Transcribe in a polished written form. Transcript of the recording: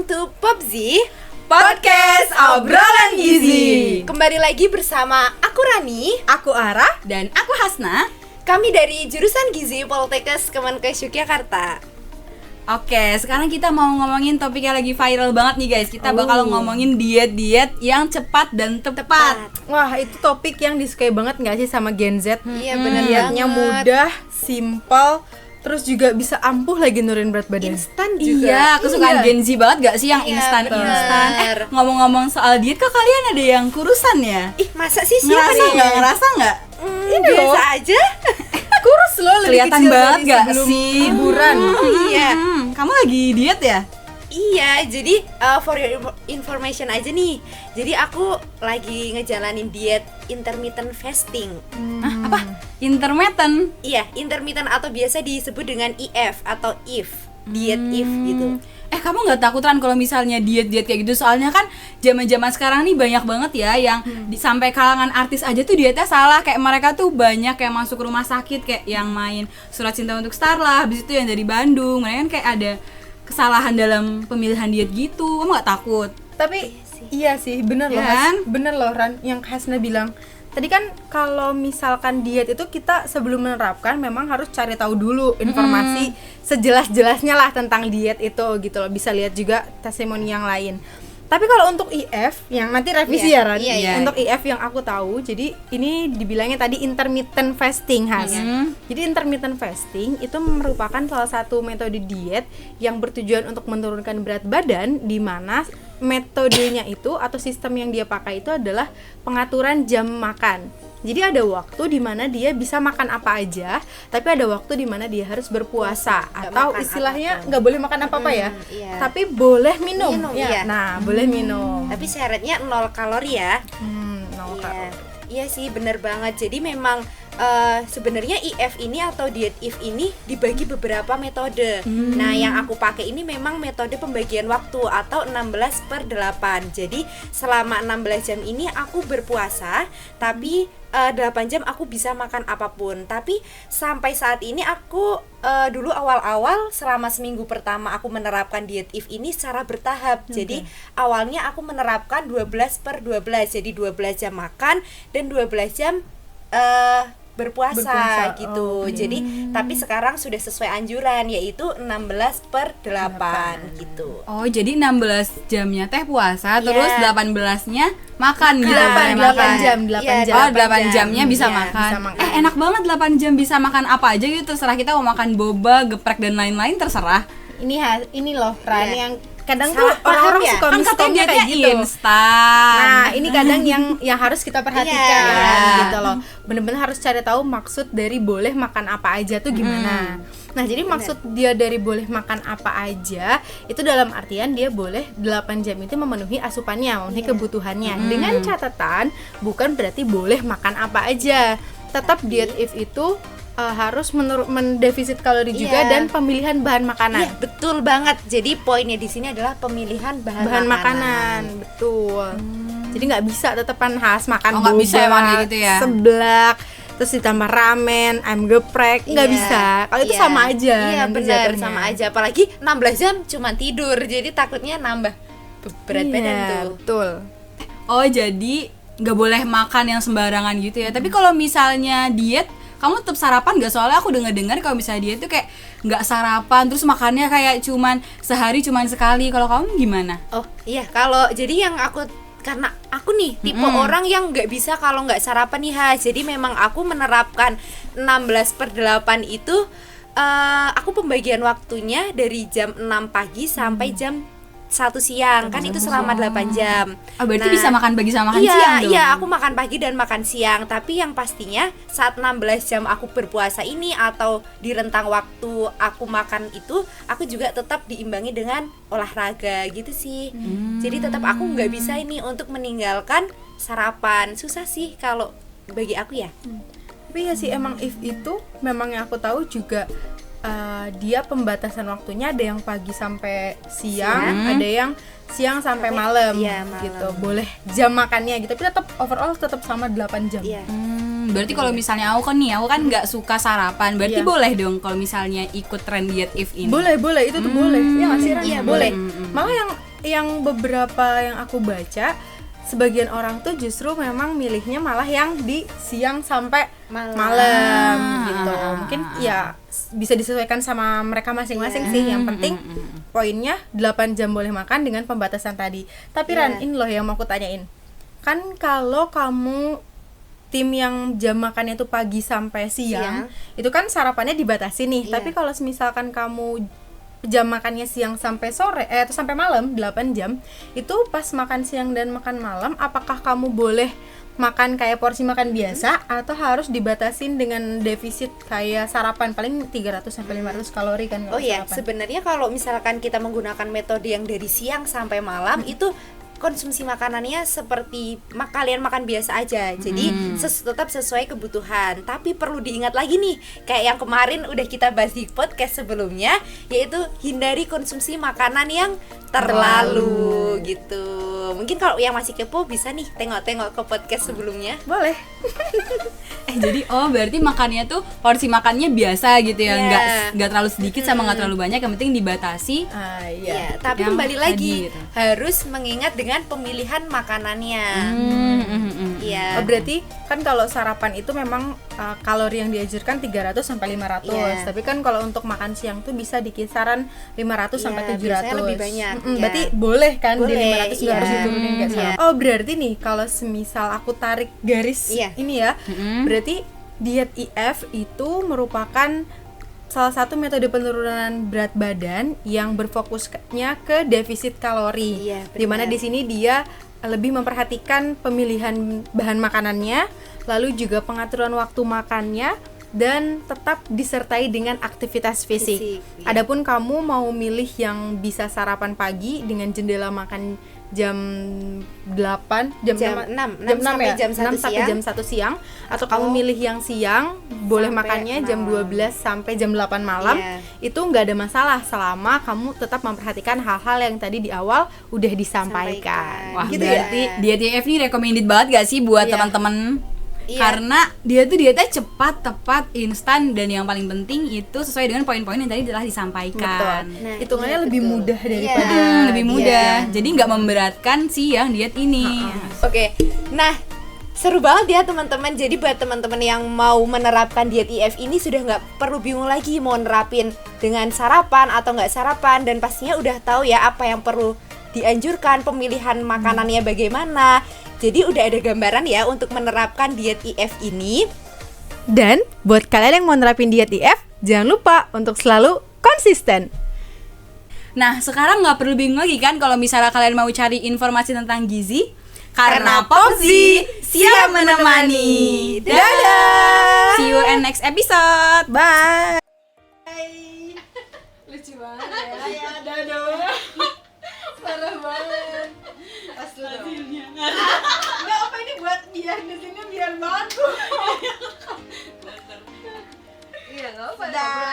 welcome to POPZI Podcast Obrolan Gizi. Kembali lagi bersama aku Rani, Aku Ara, dan aku Hasna. kami dari jurusan Gizi Poltekkes Kemenkes Yogyakarta. Oke, sekarang kita mau ngomongin topik yang lagi viral banget nih guys. Kita bakal ngomongin diet-diet yang cepat dan tepat. Wah, itu topik yang disukai banget gak sih sama Gen Z? Iya benar Dietnya banget. mudah, simple, terus juga bisa ampuh lagi nurunin berat badan. Instan juga. Iya, kesukaan Iya. Gen Z banget gak sih yang Iya, instan-instan? bener. Ngomong-ngomong soal diet, kok kalian ada yang kurusan ya? Ih, masa sih siapa Ngerasa nih? nggak? Ngerasa nggak? Ini Biasa loh. aja. Kurus loh, lebih Kelihatan kecil banget dari gak sebelum sih? liburan. Iya. Kamu lagi diet ya? Iya, jadi for your information aja nih. Jadi aku lagi ngejalanin diet intermittent fasting. Hah, apa? Intermittent? Iya, intermittent atau biasa disebut dengan IF atau IF, diet IF gitu. Kamu nggak takutan kalau misalnya diet-diet kayak gitu? Soalnya kan zaman-zaman sekarang nih banyak banget ya yang sampai kalangan artis aja tuh dietnya salah. Kayak mereka tuh banyak kayak masuk rumah sakit, kayak yang main Surat Cinta Untuk Starla, habis itu yang dari Bandung. Mereka kan kayak ada kesalahan dalam pemilihan diet gitu. Kamu nggak takut? Tapi iya sih, bener loh, Kan? Bener loh Ran, yang Hasna bilang. Tadi kan kalau misalkan diet itu kita sebelum menerapkan memang harus cari tahu dulu informasi sejelas-jelasnya lah tentang diet itu gitu loh. Bisa lihat juga testimoni yang lain. Tapi kalau untuk IF yang nanti revisi Iya, ya Ran. iya, iya. Untuk IF yang aku tahu, jadi ini dibilangnya tadi intermittent fasting Has. Jadi intermittent fasting itu merupakan salah satu metode diet yang bertujuan untuk menurunkan berat badan, di mana metodenya itu atau sistem yang dia pakai itu adalah pengaturan jam makan. Jadi ada waktu di mana dia bisa makan apa aja, tapi ada waktu di mana dia harus berpuasa Nggak atau makan istilahnya apapun. nggak boleh makan apa-apa ya. Iya. Tapi boleh minum. Minum, Ya. iya. Nah, boleh minum. Tapi syaratnya 0 kalori ya. Nol Iya. kalori. Iya sih, bener banget. Jadi memang sebenarnya IF ini atau diet IF ini dibagi beberapa metode. Nah, yang aku pakai ini memang metode pembagian waktu atau 16/8. Jadi selama 16 jam ini aku berpuasa, tapi 8 jam aku bisa makan apapun. Tapi sampai saat ini aku dulu awal-awal selama seminggu pertama aku menerapkan diet IF ini secara bertahap. Jadi awalnya aku menerapkan 12/12. Jadi 12 jam makan dan 12 jam berpuasa gitu. Jadi tapi sekarang sudah sesuai anjuran, yaitu 16/8 gitu. Oh, jadi 16 jamnya teh puasa, Iya. terus 18-nya makan gitu. 8 makan. jam, 8 Iya, jam. Oh, 8 8 jam. jamnya bisa Iya, makan. bisa makan. Enak banget 8 jam bisa makan apa aja gitu. Terserah kita mau makan boba, geprek dan lain-lain, terserah. Ini loh Ran Iya. yang kadang Salah tuh orang-orang paham ya? suka Kan katanya miskomnya dietnya kayak gitu. instan. Nah, ini kadang yang harus kita perhatikan Iya. gitu loh. Bener-bener harus cari tahu maksud dari boleh makan apa aja tuh gimana. Nah, jadi maksud dia dari boleh makan apa aja itu dalam artian dia boleh 8 jam itu memenuhi asupannya, memenuhi kebutuhannya. Dengan catatan bukan berarti boleh makan apa aja. Tetap diet IF itu harus mendefisit kalori juga Iya. dan pemilihan bahan makanan. Iya, betul banget. Jadi poinnya di sini adalah pemilihan bahan makanan, betul. Jadi nggak bisa tetepan khas makan Oh, nggak bisa boba, emang kayak gitu ya? seblak, terus ditambah ramen, ayam geprek, nggak Iya. bisa. Kalau itu Iya. sama aja. Iya, nanti benar, jatuhnya. sama aja. Apalagi 16 jam cuma tidur. Jadi takutnya nambah berat badan Iya, tuh. betul. Oh, jadi nggak boleh makan yang sembarangan gitu ya. Tapi kalau misalnya diet, kamu tetap sarapan nggak? Soalnya aku dengar kalau misalnya diet tuh kayak nggak sarapan, terus makannya kayak sehari cuman sekali. Kalau kamu gimana? Oh iya, kalau jadi yang karena aku nih tipe orang yang nggak bisa kalau nggak sarapan nih jadi memang aku menerapkan 16/8 itu. Aku pembagian waktunya dari jam 6 pagi sampai jam 1 siang, kan itu selama 8 jam. Oh, berarti Nah, bisa makan pagi sama makan iya, siang dong? Iya, aku makan pagi dan makan siang. Tapi yang pastinya saat 16 jam aku berpuasa ini atau di rentang waktu aku makan itu, aku juga tetap diimbangi dengan olahraga gitu sih. Jadi tetap aku nggak bisa ini untuk meninggalkan sarapan. Susah sih kalau bagi aku ya. Tapi ya sih emang IF itu memang yang aku tahu juga dia pembatasan waktunya ada yang pagi sampai siang, ada yang siang sampai malam, iya, malam. gitu. Boleh jam makannya gitu, tapi tetap overall tetap sama 8 jam. Iya. Berarti kalau misalnya aku kan nggak suka sarapan, berarti Iya. boleh dong kalau misalnya ikut tren diet IF ini. Boleh, itu tuh boleh. Ya nggak sih, Ran? Iya, boleh. Malah yang beberapa yang aku baca, sebagian orang tuh justru memang milihnya malah yang di siang sampai malam gitu. Mungkin ya bisa disesuaikan sama mereka masing-masing sih. Yang penting poinnya 8 jam boleh makan dengan pembatasan tadi. Tapi Ran, ini loh yang mau aku tanyain. Kan kalau kamu tim yang jam makannya itu pagi sampai siang, itu kan sarapannya dibatasi nih. Tapi kalau misalkan kamu jam makannya siang sampai sore atau sampai malam 8 jam, itu pas makan siang dan makan malam apakah kamu boleh makan kayak porsi makan biasa atau harus dibatasin dengan defisit kayak sarapan paling 300 sampai 500 kalori kan kalau sarapan. Sebenarnya kalau misalkan kita menggunakan metode yang dari siang sampai malam itu konsumsi makanannya seperti kalian makan biasa aja. Jadi tetap sesuai kebutuhan. Tapi perlu diingat lagi nih, kayak yang kemarin udah kita bahas di podcast sebelumnya, yaitu hindari konsumsi makanan yang terlalu gitu. Mungkin kalau yang masih kepo bisa nih tengok-tengok ke podcast sebelumnya. Boleh. Jadi berarti makannya tuh porsi makannya biasa gitu ya, nggak terlalu sedikit sama nggak terlalu banyak, yang penting dibatasi. Ya, tapi kembali lagi gitu, harus mengingat dengan pemilihan makanannya. Iya. Berarti kan kalau sarapan itu memang kalori yang dianjurkan 300 sampai 500. Tapi kan kalau untuk makan siang tuh bisa di kisaran 500 sampai 700. Biasanya lebih banyak. Berarti boleh kan di 500 nggak harus diturunin kayak salah. Berarti nih kalau semisal aku tarik garis ini ya, berarti diet IF itu merupakan salah satu metode penurunan berat badan yang berfokusnya ke defisit kalori. Dimana di sini dia lebih memperhatikan pemilihan bahan makanannya, lalu juga pengaturan waktu makannya, dan tetap disertai dengan aktivitas fisik. Adapun kamu mau milih yang bisa sarapan pagi dengan jendela makan jam 8, jam 6 sampai ya? jam 1 sampai jam 1 siang, atau kamu milih yang siang boleh makannya jam 12 sampai jam 8 malam. Itu nggak ada masalah selama kamu tetap memperhatikan hal-hal yang tadi di awal udah disampaikan. Wah, gitu berarti diet IF ini recommended banget gak sih buat teman-teman? Karena dia tuh dietnya cepat, tepat, instan, dan yang paling penting itu sesuai dengan poin-poin yang tadi telah disampaikan. Nah, hitungannya lebih mudah daripada lebih mudah. Jadi nggak memberatkan sih yang diet ini. Oke. Nah, seru banget ya teman-teman. Jadi buat teman-teman yang mau menerapkan diet IF ini sudah nggak perlu bingung lagi mau nerapin dengan sarapan atau nggak sarapan, dan pastinya udah tahu ya apa yang perlu dianjurkan, pemilihan makanannya bagaimana. Jadi udah ada gambaran ya untuk menerapkan diet IF ini. Dan buat kalian yang mau nerapin diet IF, jangan lupa untuk selalu konsisten. Nah, sekarang nggak perlu bingung lagi kan kalau misalnya kalian mau cari informasi tentang gizi, karena Popzi siap menemani. Dadah. See you in next episode. Bye. Lucu banget ya. Dadah. Parah banget. Pas lu hasilnya. Enggak, apa ini buat biar di sini biar bagus. Iya, enggak apa-apa.